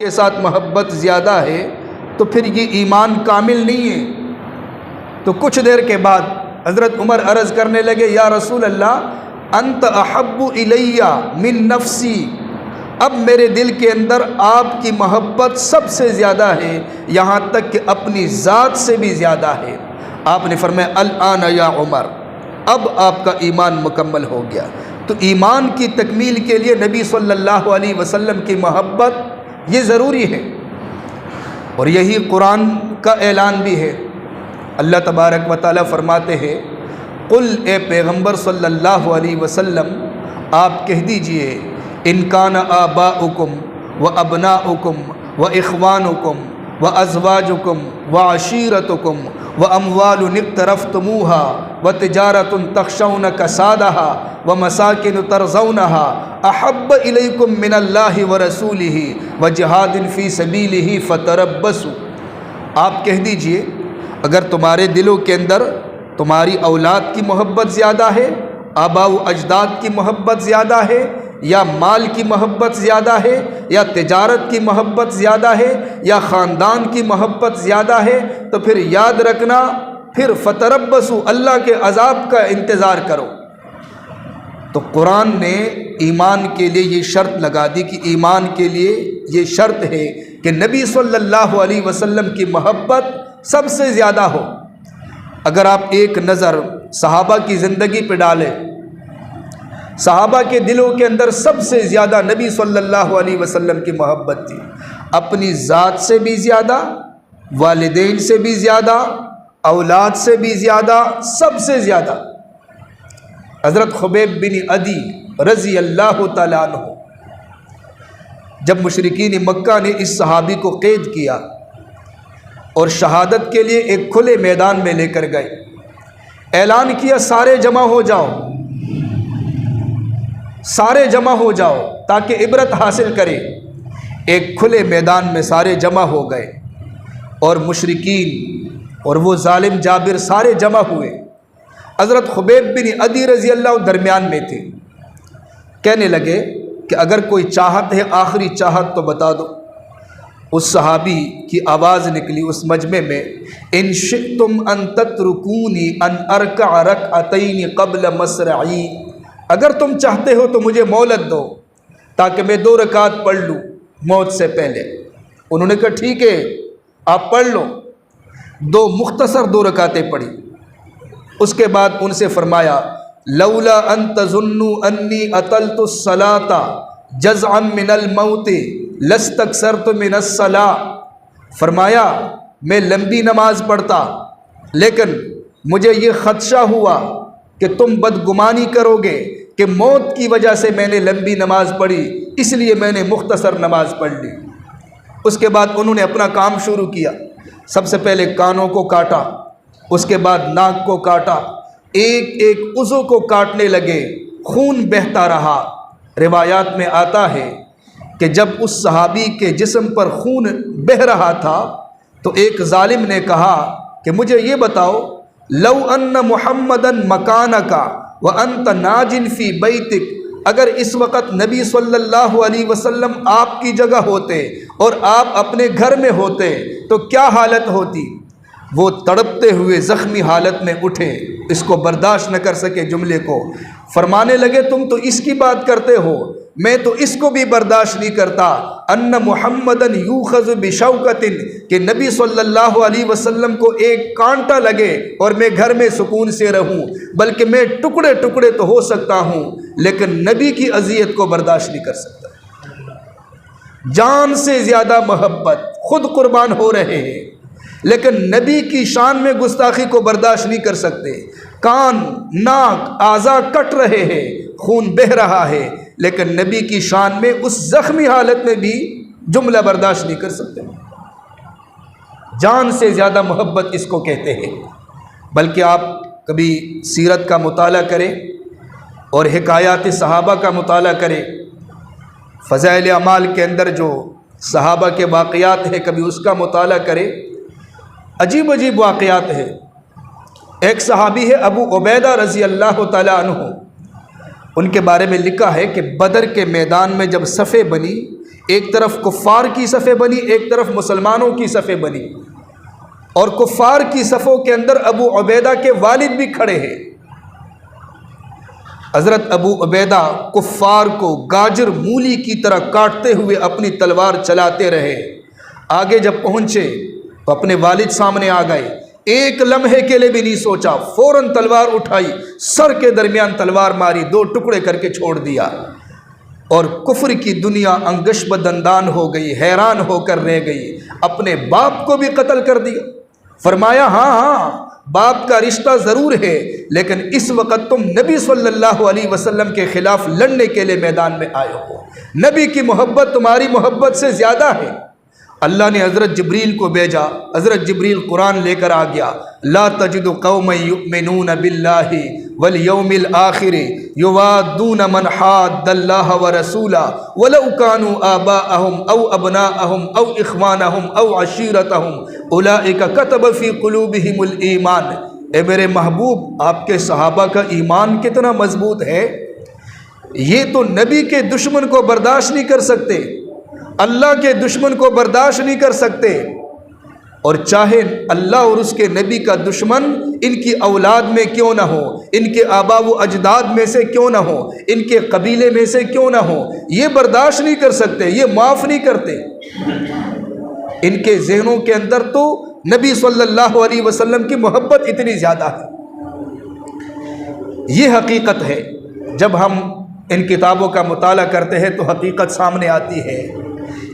کے ساتھ محبت زیادہ ہے تو پھر یہ ایمان کامل نہیں ہے۔ تو کچھ دیر کے بعد حضرت عمر عرض کرنے لگے، یا رسول اللہ انت احب الیہ من نفسی، اب میرے دل کے اندر آپ کی محبت سب سے زیادہ ہے، یہاں تک کہ اپنی ذات سے بھی زیادہ ہے۔ آپ نے فرمایا الآن یا عمر، اب آپ کا ایمان مکمل ہو گیا۔ تو ایمان کی تکمیل کے لیے نبی صلی اللہ علیہ وسلم کی محبت یہ ضروری ہے، اور یہی قرآن کا اعلان بھی ہے۔ اللہ تبارک و تعالیٰ فرماتے ہیں، قل اے پیغمبر صلی اللہ علیہ وسلم آپ کہہ دیجئے، ان کان آباؤکم و ابناؤکم و اخوانکم و ازواجکم و عشیرتکم و اموال اقترفتموها و تجارت تخشون کسادها و مساکن ترضونها احب الیکم من اللہ و رسولہ و جہاد فی سبیلہ فتربصوا۔ آپ کہہ دیجئے، اگر تمہارے دلوں کے اندر تمہاری اولاد کی محبت زیادہ ہے، آباء و اجداد کی محبت زیادہ ہے، یا مال کی محبت زیادہ ہے، یا تجارت کی محبت زیادہ ہے، یا خاندان کی محبت زیادہ ہے، تو پھر یاد رکھنا، پھر فتربصوا، اللہ کے عذاب کا انتظار کرو۔ تو قرآن نے ایمان کے لیے یہ شرط لگا دی کہ ایمان کے لیے یہ شرط ہے کہ نبی صلی اللہ علیہ وسلم کی محبت سب سے زیادہ ہو۔ اگر آپ ایک نظر صحابہ کی زندگی پہ ڈالیں، صحابہ کے دلوں کے اندر سب سے زیادہ نبی صلی اللہ علیہ وسلم کی محبت تھی، اپنی ذات سے بھی زیادہ، والدین سے بھی زیادہ، اولاد سے بھی زیادہ، سب سے زیادہ۔ حضرت خبیب بن عدی رضی اللہ تعالیٰ عنہ، جب مشرکین مکہ نے اس صحابی کو قید کیا اور شہادت کے لیے ایک کھلے میدان میں لے کر گئے، اعلان کیا سارے جمع ہو جاؤ، سارے جمع ہو جاؤ تاکہ عبرت حاصل کرے۔ ایک کھلے میدان میں سارے جمع ہو گئے، اور مشرکین اور وہ ظالم جابر سارے جمع ہوئے۔ حضرت خبیب بن عدی رضی اللہ درمیان میں تھے۔ کہنے لگے کہ اگر کوئی چاہت ہے، آخری چاہت تو بتا دو۔ اس صحابی کی آواز نکلی اس مجمع میں، ان شئتم ان تترکونی ان ارکع رکعتین قبل مسرعی، اگر تم چاہتے ہو تو مجھے مہلت دو تاکہ میں 2 رکعت پڑھ لوں موت سے پہلے۔ انہوں نے کہا ٹھیک ہے آپ پڑھ لو۔ 2 مختصر 2 رکعتیں پڑھی۔ اس کے بعد ان سے فرمایا لولا ان تظنوا انی اطلت الصلاۃ جزعا من الموت لاستکثرت من الصلاۃ، فرمایا میں لمبی نماز پڑھتا، لیکن مجھے یہ خدشہ ہوا کہ تم بدگمانی کرو گے کہ موت کی وجہ سے میں نے لمبی نماز پڑھی، اس لیے میں نے مختصر نماز پڑھ لی۔ اس کے بعد انہوں نے اپنا کام شروع کیا۔ سب سے پہلے کانوں کو کاٹا، اس کے بعد ناک کو کاٹا، ایک ایک عضو کو کاٹنے لگے، خون بہتا رہا۔ روایات میں آتا ہے کہ جب اس صحابی کے جسم پر خون بہہ رہا تھا تو ایک ظالم نے کہا کہ مجھے یہ بتاؤ، لو ان محمدن مکانک وانت ناج فی بیتک، اگر اس وقت نبی صلی اللہ علیہ وسلم آپ کی جگہ ہوتے اور آپ اپنے گھر میں ہوتے تو کیا حالت ہوتی؟ وہ تڑپتے ہوئے زخمی حالت میں اٹھے، اس کو برداشت نہ کر سکے جملے کو، فرمانے لگے تم تو اس کی بات کرتے ہو، میں تو اس کو بھی برداشت نہیں کرتا، ان محمدن یوخذ بشوکۃ، کہ نبی صلی اللہ علیہ وسلم کو ایک کانٹا لگے اور میں گھر میں سکون سے رہوں، بلکہ میں ٹکڑے ٹکڑے تو ہو سکتا ہوں لیکن نبی کی اذیت کو برداشت نہیں کر سکتا۔ جان سے زیادہ محبت، خود قربان ہو رہے ہیں لیکن نبی کی شان میں گستاخی کو برداشت نہیں کر سکتے۔ کان، ناک، اعضاء کٹ رہے ہیں، خون بہہ رہا ہے، لیکن نبی کی شان میں اس زخمی حالت میں بھی جملہ برداشت نہیں کر سکتے۔ جان سے زیادہ محبت اس کو کہتے ہیں۔ بلکہ آپ کبھی سیرت کا مطالعہ کریں اور حکایات صحابہ کا مطالعہ کریں، فضائل اعمال کے اندر جو صحابہ کے واقعات ہیں کبھی اس کا مطالعہ کریں، عجیب عجیب واقعات ہیں۔ ایک صحابی ہے ابو عبیدہ رضی اللہ تعالیٰ عنہ، ان کے بارے میں لکھا ہے کہ بدر کے میدان میں جب صفیں بنی، ایک طرف کفار کی صفیں بنی، ایک طرف مسلمانوں کی صفیں بنی، اور کفار کی صفوں کے اندر ابو عبیدہ کے والد بھی کھڑے ہیں۔ حضرت ابو عبیدہ کفار کو گاجر مولی کی طرح کاٹتے ہوئے اپنی تلوار چلاتے رہے۔ آگے جب پہنچے تو اپنے والد سامنے آ گئے، ایک لمحے کے لیے بھی نہیں سوچا، فوراً تلوار اٹھائی، سر کے درمیان تلوار ماری، 2 ٹکڑے کر کے چھوڑ دیا، اور کفر کی دنیا انگش بدندان ہو گئی، حیران ہو کر رہ گئی۔ اپنے باپ کو بھی قتل کر دیا۔ فرمایا ہاں باپ کا رشتہ ضرور ہے، لیکن اس وقت تم نبی صلی اللہ علیہ وسلم کے خلاف لڑنے کے لیے میدان میں آئے ہو، نبی کی محبت تمہاری محبت سے زیادہ ہے۔ اللہ نے حضرت جبریل کو بھیجا، حضرت جبریل قرآن لے کر آ گیا، لا تجد قوما یؤمنون باللہ والیوم الآخر یوادون من حاد اللہ ورسولہ ولو کانوا آباءہم او ابناءہم او اخوانہم او عشیرتہم اولئک کتب فی قلوبہم الایمان۔ اے میرے محبوب، آپ کے صحابہ کا ایمان کتنا مضبوط ہے، یہ تو نبی کے دشمن کو برداشت نہیں کر سکتے، اللہ کے دشمن کو برداشت نہیں کر سکتے، اور چاہے اللہ اور اس کے نبی کا دشمن ان کی اولاد میں کیوں نہ ہو، ان کے آبا و اجداد میں سے کیوں نہ ہو، ان کے قبیلے میں سے کیوں نہ ہو، یہ برداشت نہیں کر سکتے، یہ معاف نہیں کرتے۔ ان کے ذہنوں کے اندر تو نبی صلی اللہ علیہ وسلم کی محبت اتنی زیادہ ہے۔ یہ حقیقت ہے، جب ہم ان کتابوں کا مطالعہ کرتے ہیں تو حقیقت سامنے آتی ہے۔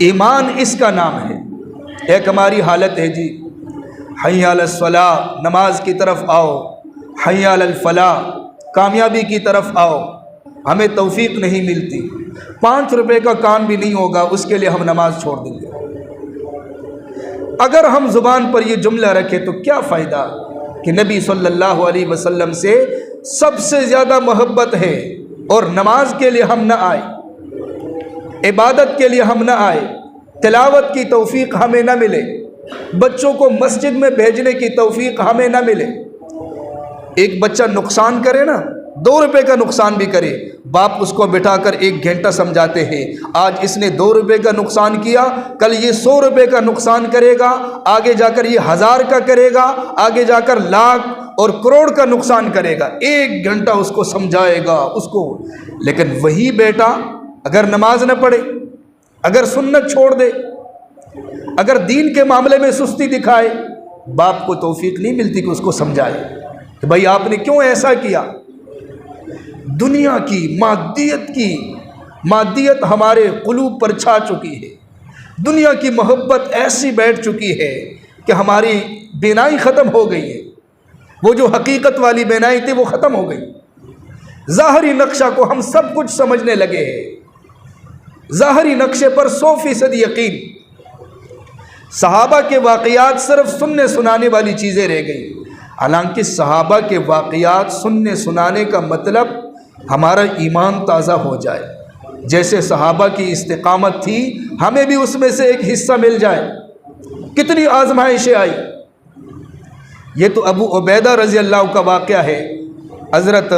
ایمان اس کا نام ہے۔ ایک ہماری حالت ہے جی، حی علی الصلاۃ، نماز کی طرف آؤ، حی علی الفلاح، کامیابی کی طرف آؤ، ہمیں توفیق نہیں ملتی، 5 روپے کا کام بھی نہیں ہوگا، اس کے لیے ہم نماز چھوڑ دیں گے۔ اگر ہم زبان پر یہ جملہ رکھیں تو کیا فائدہ کہ نبی صلی اللہ علیہ وسلم سے سب سے زیادہ محبت ہے اور نماز کے لیے ہم نہ آئے، عبادت کے لیے ہم نہ آئے، تلاوت کی توفیق ہمیں نہ ملے، بچوں کو مسجد میں بھیجنے کی توفیق ہمیں نہ ملے۔ ایک بچہ نقصان کرے نا، 2 روپے کا نقصان بھی کرے، باپ اس کو بٹھا کر 1 گھنٹہ سمجھاتے ہیں، آج اس نے 2 روپے کا نقصان کیا، کل یہ 100 روپے کا نقصان کرے گا، آگے جا کر یہ 1000 کا کرے گا، آگے جا کر لاکھ اور کروڑ کا نقصان کرے گا۔ 1 گھنٹہ اس کو سمجھائے گا اس کو، لیکن وہی بیٹا اگر نماز نہ پڑھے، اگر سنت چھوڑ دے، اگر دین کے معاملے میں سستی دکھائے، باپ کو توفیق نہیں ملتی کہ اس کو سمجھائے کہ بھائی آپ نے کیوں ایسا کیا۔ دنیا کی مادیت ہمارے قلوب پر چھا چکی ہے، دنیا کی محبت ایسی بیٹھ چکی ہے کہ ہماری بینائی ختم ہو گئی ہے، وہ جو حقیقت والی بینائی تھی وہ ختم ہو گئی۔ ظاہری نقشہ کو ہم سب کچھ سمجھنے لگے ہیں، ظاہری نقشے پر 100% یقین۔ صحابہ کے واقعات صرف سننے سنانے والی چیزیں رہ گئی، حالانکہ صحابہ کے واقعات سننے سنانے کا مطلب ہمارا ایمان تازہ ہو جائے، جیسے صحابہ کی استقامت تھی ہمیں بھی اس میں سے ایک حصہ مل جائے۔ کتنی آزمائشیں آئی۔ یہ تو ابو عبیدہ رضی اللہ کا واقعہ ہے۔ حضرت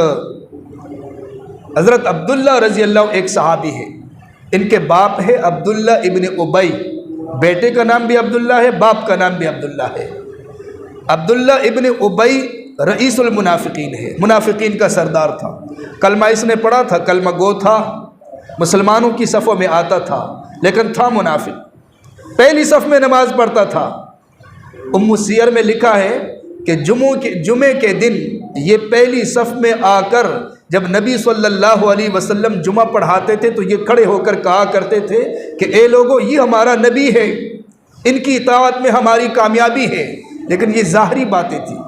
عبداللہ رضی اللہ ایک صحابی ہے، ان کے باپ ہے عبداللہ ابن ابی، بیٹے کا نام بھی عبداللہ ہے، باپ کا نام بھی عبداللہ ہے۔ عبداللہ ابن ابی رئیس المنافقین ہے، منافقین کا سردار تھا، کلمہ اس نے پڑھا تھا، کلمہ گو تھا، مسلمانوں کی صفوں میں آتا تھا، لیکن تھا منافق، پہلی صف میں نماز پڑھتا تھا۔ ام سیر میں لکھا ہے کہ جمعے کے دن یہ پہلی صف میں آ کر جب نبی صلی اللہ علیہ وسلم جمعہ پڑھاتے تھے تو یہ کھڑے ہو کر کہا کرتے تھے کہ اے لوگو، یہ ہمارا نبی ہے، ان کی اطاعت میں ہماری کامیابی ہے۔ لیکن یہ ظاہری باتیں تھیں،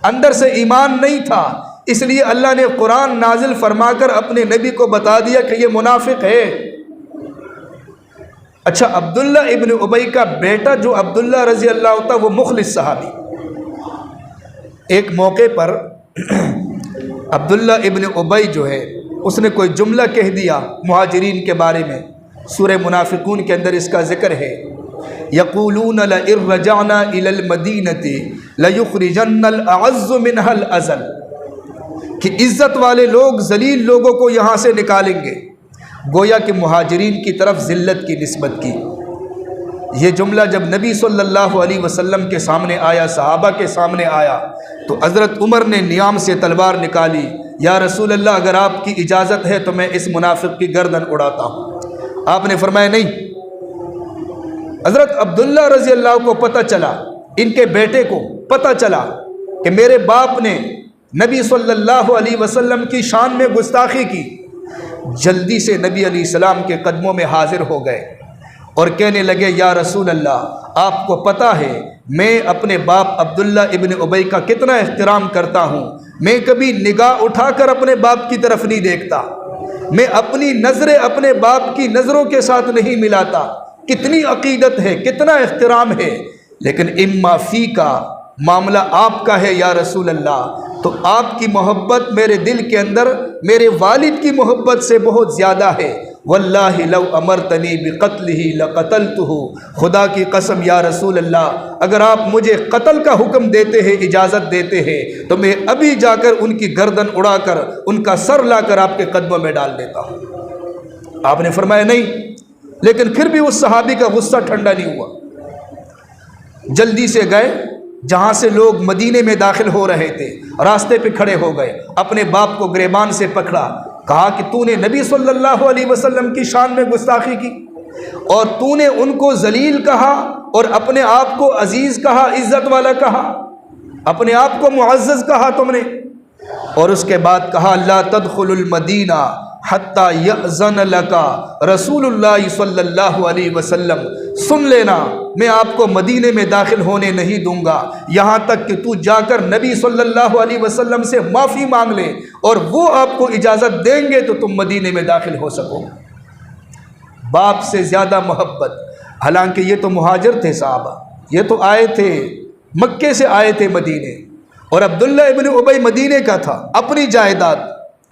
اندر سے ایمان نہیں تھا، اس لیے اللہ نے قرآن نازل فرما کر اپنے نبی کو بتا دیا کہ یہ منافق ہے۔ اچھا، عبداللہ ابن ابی کا بیٹا جو عبداللہ رضی اللہ تھا وہ مخلص صحابی۔ ایک موقع پر عبداللہ ابن ابی جو ہے اس نے کوئی جملہ کہہ دیا مہاجرین کے بارے میں، سورہ منافقون کے اندر اس کا ذکر ہے، یقولون لئن رجعنا الی المدینۃ لیخرجن الاعز منها الاذل، کہ عزت والے لوگ ذلیل لوگوں کو یہاں سے نکالیں گے، گویا کہ مہاجرین کی طرف ذلت کی نسبت کی۔ یہ جملہ جب نبی صلی اللہ علیہ وسلم کے سامنے آیا، صحابہ کے سامنے آیا، تو حضرت عمر نے نیام سے تلوار نکالی، یا رسول اللہ اگر آپ کی اجازت ہے تو میں اس منافق کی گردن اڑاتا ہوں۔ آپ نے فرمایا نہیں۔ حضرت عبداللہ رضی اللہ کو پتہ چلا، ان کے بیٹے کو پتہ چلا کہ میرے باپ نے نبی صلی اللہ علیہ وسلم کی شان میں گستاخی کی، جلدی سے نبی علیہ السلام کے قدموں میں حاضر ہو گئے اور کہنے لگے یا رسول اللہ، آپ کو پتہ ہے میں اپنے باپ عبداللہ ابن ابی کا کتنا احترام کرتا ہوں، میں کبھی نگاہ اٹھا کر اپنے باپ کی طرف نہیں دیکھتا، میں اپنی نظریں اپنے باپ کی نظروں کے ساتھ نہیں ملاتا، کتنی عقیدت ہے، کتنا احترام ہے، لیکن اما فی کا معاملہ آپ کا ہے یا رسول اللہ، تو آپ کی محبت میرے دل کے اندر میرے والد کی محبت سے بہت زیادہ ہے، واللہ لو امرتنی بقتلہ لقتلتہ، خدا کی قسم یا رسول اللہ اگر آپ مجھے قتل کا حکم دیتے ہیں، اجازت دیتے ہیں، تو میں ابھی جا کر ان کی گردن اڑا کر ان کا سر لا کر آپ کے قدموں میں ڈال دیتا ہوں۔ آپ نے فرمایا نہیں، لیکن پھر بھی اس صحابی کا غصہ ٹھنڈا نہیں ہوا، جلدی سے گئے جہاں سے لوگ مدینے میں داخل ہو رہے تھے، راستے پہ کھڑے ہو گئے، اپنے باپ کو گریبان سے پکڑا، کہا کہ تو نے نبی صلی اللہ علیہ وسلم کی شان میں گستاخی کی اور تو نے ان کو ذلیل کہا اور اپنے آپ کو عزیز کہا، عزت والا کہا، اپنے آپ کو معزز کہا تم نے، اور اس کے بعد کہا لا تدخل المدینہ حتی یأذن لکا رسول اللہ صلی اللہ علیہ وسلم، سن لینا میں آپ کو مدینے میں داخل ہونے نہیں دوں گا یہاں تک کہ تو جا کر نبی صلی اللہ علیہ وسلم سے معافی مانگ لے اور وہ آپ کو اجازت دیں گے تو تم مدینے میں داخل ہو سکو۔ باپ سے زیادہ محبت، حالانکہ یہ تو مہاجر تھے صحابہ، یہ تو آئے تھے مکے سے آئے تھے مدینے، اور عبداللہ ابن ابی مدینے کا تھا، اپنی جائیداد،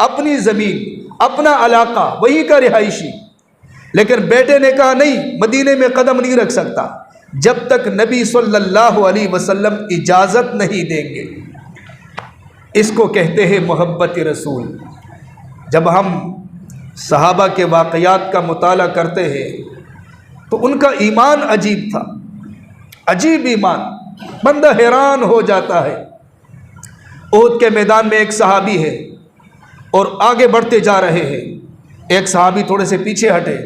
اپنی زمین، اپنا علاقہ، وہی کا رہائشی، لیکن بیٹے نے کہا نہیں، مدینے میں قدم نہیں رکھ سکتا جب تک نبی صلی اللہ علیہ وسلم اجازت نہیں دیں گے۔ اس کو کہتے ہیں محبت رسول۔ جب ہم صحابہ کے واقعات کا مطالعہ کرتے ہیں تو ان کا ایمان عجیب تھا، عجیب ایمان، بندہ حیران ہو جاتا ہے۔ احد کے میدان میں ایک صحابی ہے اور آگے بڑھتے جا رہے ہیں، ایک صحابی تھوڑے سے پیچھے ہٹے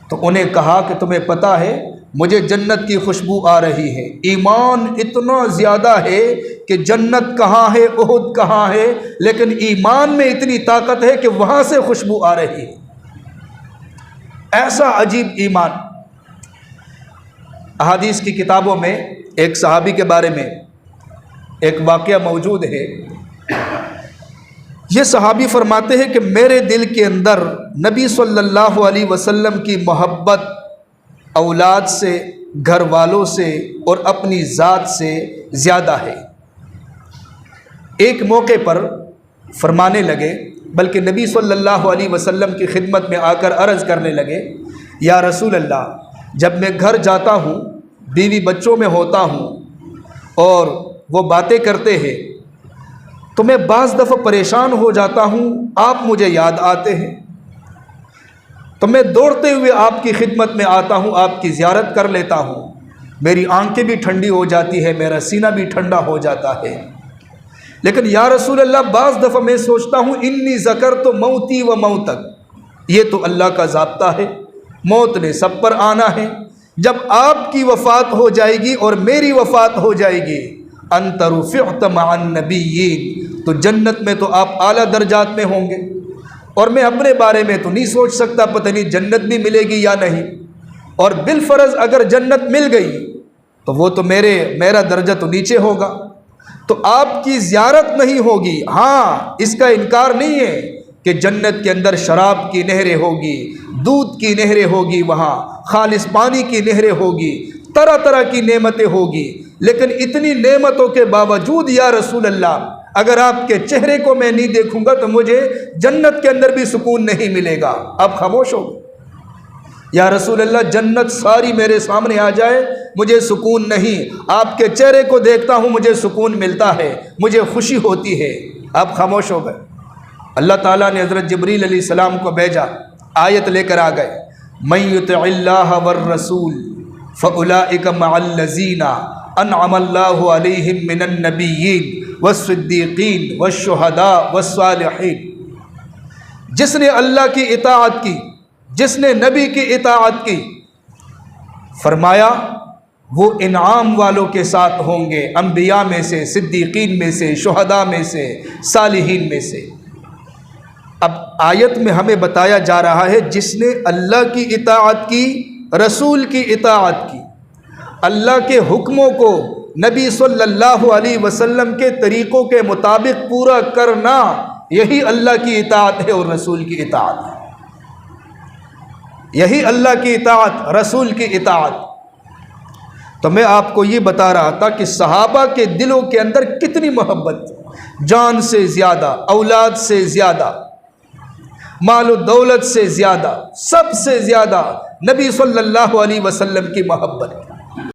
تو انہیں کہا کہ تمہیں پتہ ہے مجھے جنت کی خوشبو آ رہی ہے۔ ایمان اتنا زیادہ ہے کہ جنت کہاں ہے، احد کہاں ہے، لیکن ایمان میں اتنی طاقت ہے کہ وہاں سے خوشبو آ رہی ہے، ایسا عجیب ایمان۔ احادیث کی کتابوں میں ایک صحابی کے بارے میں ایک واقعہ موجود ہے۔ یہ صحابی فرماتے ہیں کہ میرے دل کے اندر نبی صلی اللہ علیہ وسلم کی محبت اولاد سے، گھر والوں سے اور اپنی ذات سے زیادہ ہے۔ ایک موقع پر فرمانے لگے، بلکہ نبی صلی اللہ علیہ وسلم کی خدمت میں آ کر عرض کرنے لگے یا رسول اللہ جب میں گھر جاتا ہوں، بیوی بچوں میں ہوتا ہوں اور وہ باتیں کرتے ہیں تو میں بعض دفعہ پریشان ہو جاتا ہوں، آپ مجھے یاد آتے ہیں تو میں دوڑتے ہوئے آپ کی خدمت میں آتا ہوں، آپ کی زیارت کر لیتا ہوں، میری آنکھیں بھی ٹھنڈی ہو جاتی ہے، میرا سینہ بھی ٹھنڈا ہو جاتا ہے۔ لیکن یا رسول اللہ بعض دفعہ میں سوچتا ہوں انی ذکرت موتی و موتک، یہ تو اللہ کا ضابطہ ہے، موت نے سب پر آنا ہے، جب آپ کی وفات ہو جائے گی اور میری وفات ہو جائے گی انت رفعت مع النبیین، تو جنت میں تو آپ اعلیٰ درجات میں ہوں گے، اور میں اپنے بارے میں تو نہیں سوچ سکتا پتہ نہیں جنت بھی ملے گی یا نہیں، اور بالفرض اگر جنت مل گئی تو وہ تو میرا درجہ تو نیچے ہوگا، تو آپ کی زیارت نہیں ہوگی۔ ہاں اس کا انکار نہیں ہے کہ جنت کے اندر شراب کی نہریں ہوگی، دودھ کی نہریں ہوگی، وہاں خالص پانی کی نہریں ہوگی، طرح طرح کی نعمتیں ہوگی، لیکن اتنی نعمتوں کے باوجود یا رسول اللہ اگر آپ کے چہرے کو میں نہیں دیکھوں گا تو مجھے جنت کے اندر بھی سکون نہیں ملے گا۔ اب خاموش ہو یا رسول اللہ جنت ساری میرے سامنے آ جائے مجھے سکون نہیں، آپ کے چہرے کو دیکھتا ہوں مجھے سکون ملتا ہے، مجھے خوشی ہوتی ہے۔ اب خاموش ہو گئے۔ اللہ تعالیٰ نے حضرت جبریل علیہ السلام کو بھیجا، آیت لے کر آ گئے، من یطع اللہ والرسول فاولئک مع الذین انعم اللہ علیہم من النبیین والصدیقین والشہداء والصالحین۔ جس نے اللہ کی اطاعت کی، جس نے نبی کی اطاعت کی، فرمایا وہ انعام والوں کے ساتھ ہوں گے، انبیاء میں سے، صدیقین میں سے، شہداء میں سے، صالحین میں سے۔ اب آیت میں ہمیں بتایا جا رہا ہے جس نے اللہ کی اطاعت کی، رسول کی اطاعت کی، اللہ کے حکموں کو نبی صلی اللہ علیہ وسلم کے طریقوں کے مطابق پورا کرنا، یہی اللہ کی اطاعت ہے اور رسول کی اطاعت ہے۔ یہی اللہ کی اطاعت، رسول کی اطاعت۔ تو میں آپ کو یہ بتا رہا تھا کہ صحابہ کے دلوں کے اندر کتنی محبت، جان سے زیادہ، اولاد سے زیادہ، مال و دولت سے زیادہ، سب سے زیادہ نبی صلی اللہ علیہ وسلم کی محبت۔